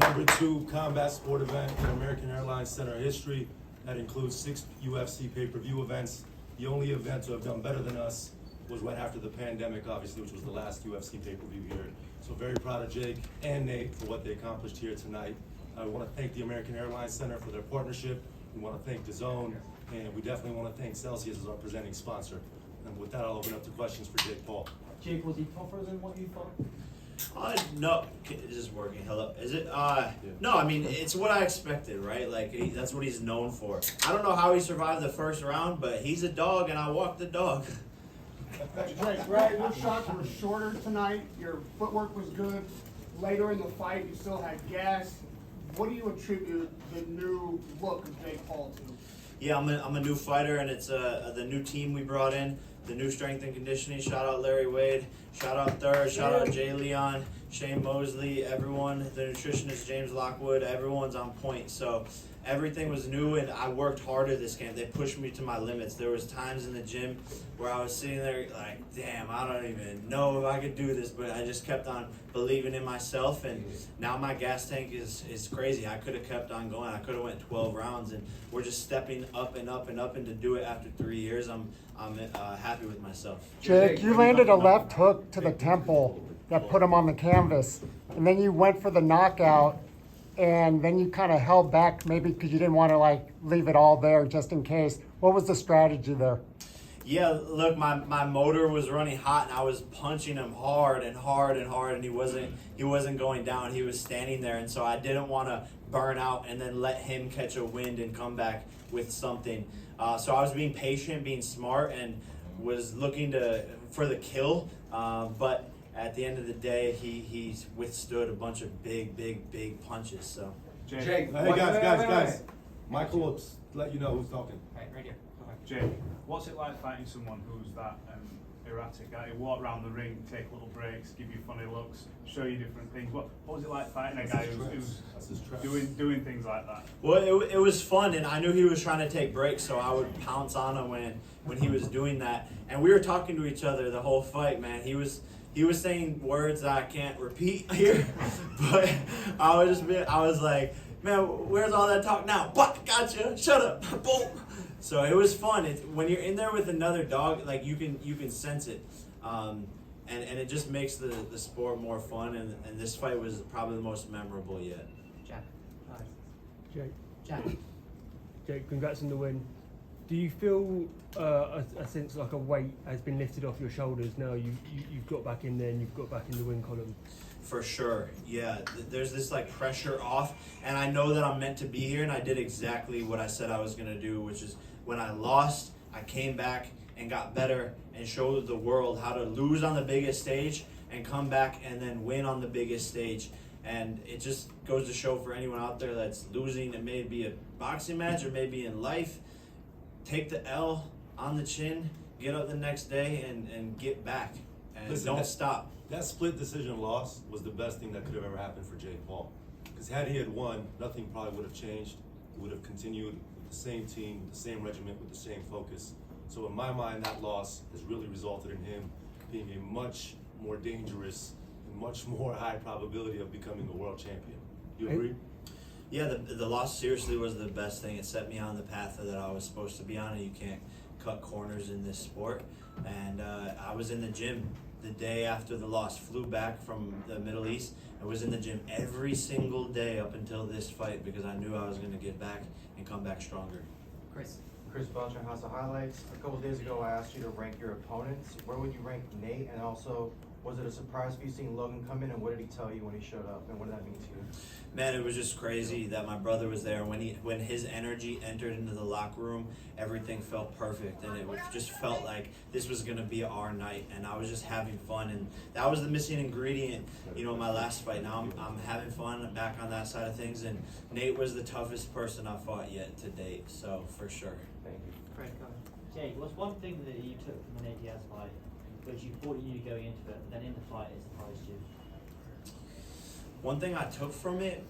number 2 combat sport event in American Airlines Center history. That includes 6 UFC pay-per-view events. The only event to have done better than us was right after the pandemic, obviously, which was the last UFC pay-per-view here. So very proud of Jake and Nate for what they accomplished here tonight. I want to thank the American Airlines Center for their partnership. We want to thank DAZN, and we definitely want to thank Celsius as our presenting sponsor. And with that, I'll open up to questions for Jake Paul. Jake, was he tougher than what you thought? No, is this working? Hello, is it? No, I mean, it's what I expected, right? Like, that's what he's known for. I don't know how he survived the first round, but he's a dog, and I walked the dog. Jake, right, your shots were shorter tonight, your footwork was good. Later in the fight, you still had gas. What do you attribute the new look of Jake Paul to? Yeah, I'm a new fighter, and it's the new team we brought in, the new strength and conditioning. Shout out Larry Wade, shout out Thur, shout out Jay Leon, Shane Mosley, everyone, the nutritionist James Lockwood, everyone's on point. So everything was new, and I worked harder this camp. They pushed me to my limits. There was times in the gym where I was sitting there like, damn, I don't even know if I could do this, but I just kept on believing in myself, and now my gas tank is crazy. I could have kept on going. I could have went 12 rounds, and we're just stepping up and up and up, and to do it after 3 years, I'm happy with myself. Jake, you landed a left hook to the temple that put him on the canvas, and then you went for the knockout, and then you kind of held back maybe because you didn't want to like leave it all there just in case. What was the strategy there? Yeah, look, my motor was running hot, and I was punching him hard and hard and hard, and he wasn't going down. He was standing there, and so I didn't want to burn out and then let him catch a wind and come back with something. So I was being patient, being smart, and was looking for the kill. But at the end of the day, he withstood a bunch of big punches. So. Jake, Hey, guys. Michael will let you know who's talking. Right here. Go ahead. Jake, what's it like fighting someone who's that erratic guy? He walk around the ring, take little breaks, give you funny looks, show you different things. What was it like fighting a guy who's doing things like that? Well, it was fun, and I knew he was trying to take breaks, so I would pounce on him when he was doing that. And we were talking to each other the whole fight, man. He was saying words that I can't repeat here, but I was like, man, where's all that talk now? What? Gotcha. Shut up. Boom. So it was fun. When you're in there with another dog, like you can sense it, and it just makes the sport more fun. And this fight was probably the most memorable yet. Jack. Jake, Jack. Jake, congrats on the win. Do you feel a sense like a weight has been lifted off your shoulders now? You've got back in there and you've got back in the win column. For sure, yeah. There's this like pressure off, and I know that I'm meant to be here, and I did exactly what I said I was gonna do, which is when I lost, I came back and got better and showed the world how to lose on the biggest stage and come back and then win on the biggest stage. And it just goes to show for anyone out there that's losing, it may be a boxing match or maybe in life, take the L on the chin, get up the next day and get back, and Listen, don't stop. That split decision loss was the best thing that could have ever happened for Jake Paul. Because had he had won, nothing probably would have changed. He would have continued with the same team, the same regiment, with the same focus. So in my mind, that loss has really resulted in him being a much more dangerous and much more high probability of becoming a world champion. You agree? Yeah, the loss seriously was the best thing. It set me on the path that I was supposed to be on, and you can't cut corners in this sport. And I was in the gym the day after the loss, flew back from the Middle East. I was in the gym every single day up until this fight because I knew I was going to get back and come back stronger. Chris Belcher, House of Highlights. A couple days ago, I asked you to rank your opponents. Where would you rank Nate? And also, was it a surprise for you seeing Logan come in? And what did he tell you when he showed up? And what did that mean to you? Man, it was just crazy that my brother was there. When his energy entered into the locker room, everything felt perfect, and it just felt like this was gonna be our night. And I was just having fun, and that was the missing ingredient, my last fight. Now I'm having fun. I'm back on that side of things, and Nate was the toughest person I fought yet to date. So for sure. Thank you. Fred, go ahead. Jake, what's one thing that you took from the Nate Diaz fight, which you thought you knew going into it, but then in the fight it surprised you? One thing I took from it,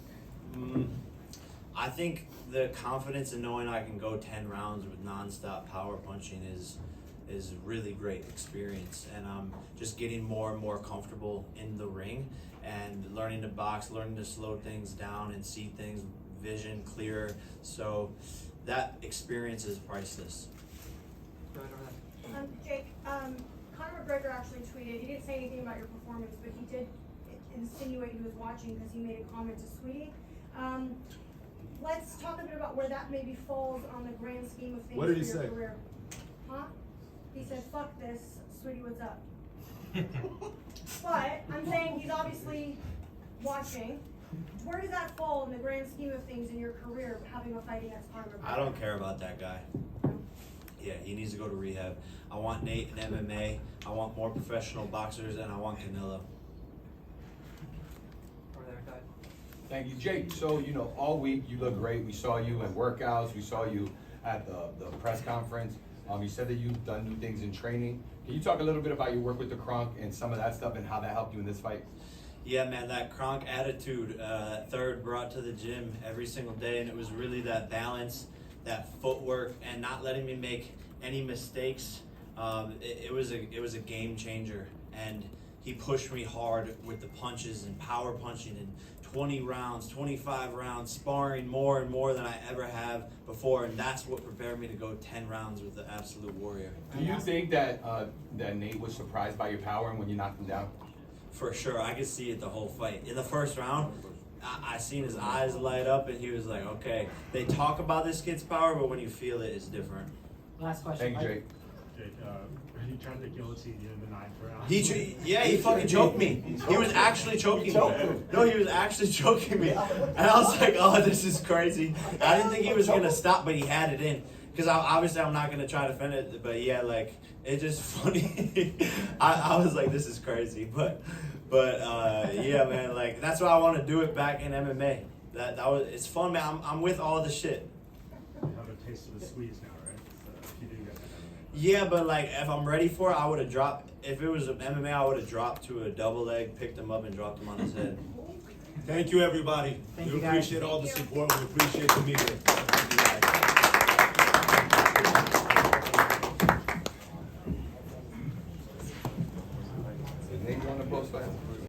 I think the confidence in knowing I can go 10 rounds with nonstop power punching is really great experience, and I'm just getting more and more comfortable in the ring. and learning to box, learning to slow things down and see things vision clearer. So that experience is priceless. Jake, Conor McGregor actually tweeted, he didn't say anything about your performance, but he did insinuate he was watching because he made a comment to Sweetie. Let's talk a bit about where that maybe falls on the grand scheme of things What did for he your say? career. Huh? He said, fuck this, Sweetie, what's up? But I'm saying he's obviously watching. Where does that fall in the grand scheme of things in your career, having a fight against Conor McGregor? I don't care about that guy. Yeah, he needs to go to rehab. I want Nate in MMA. I want more professional boxers, and I want Canelo. Thank you, Jake. So, you know, all week you look great. We saw you in workouts. We saw you at the press conference. You said that you've done new things in training. Can you talk a little bit about your work with the Kronk and some of that stuff and how that helped you in this fight? Yeah, man, that Kronk attitude, Third brought to the gym every single day, and it was really that balance, that footwork, and not letting me make any mistakes. It was a game changer, and he pushed me hard with the punches and power punching and 20 rounds, 25 rounds, sparring more and more than I ever have before, and that's what prepared me to go 10 rounds with the Absolute Warrior. Do you think that that Nate was surprised by your power and when you knocked him down? For sure, I could see it the whole fight. In the first round, I seen his eyes light up, and he was like, okay, they talk about this kid's power, but when you feel it, it's different. Last question. Thank you, Jake. Jake, he tried the guillotine in the ninth round. He fucking choked me. He was actually choking me. No, he was actually choking me. And I was like, oh, this is crazy. I didn't think he was going to stop, but he had it in. Because obviously I'm not going to try to defend it, but yeah, like, it's just funny. I was like, this is crazy. But yeah, man, like, that's why I want to do it back in MMA. It's fun, man. I'm with all the shit. You have a taste of the sweets now, right? So if you do get that MMA. Yeah, but like if I'm ready for it, I would have dropped. If it was MMA, I would have dropped to a double leg, picked him up, and dropped him on his head. Thank you, everybody. Thank We you, guys. appreciate all the support. We appreciate the media. Thank you, guys.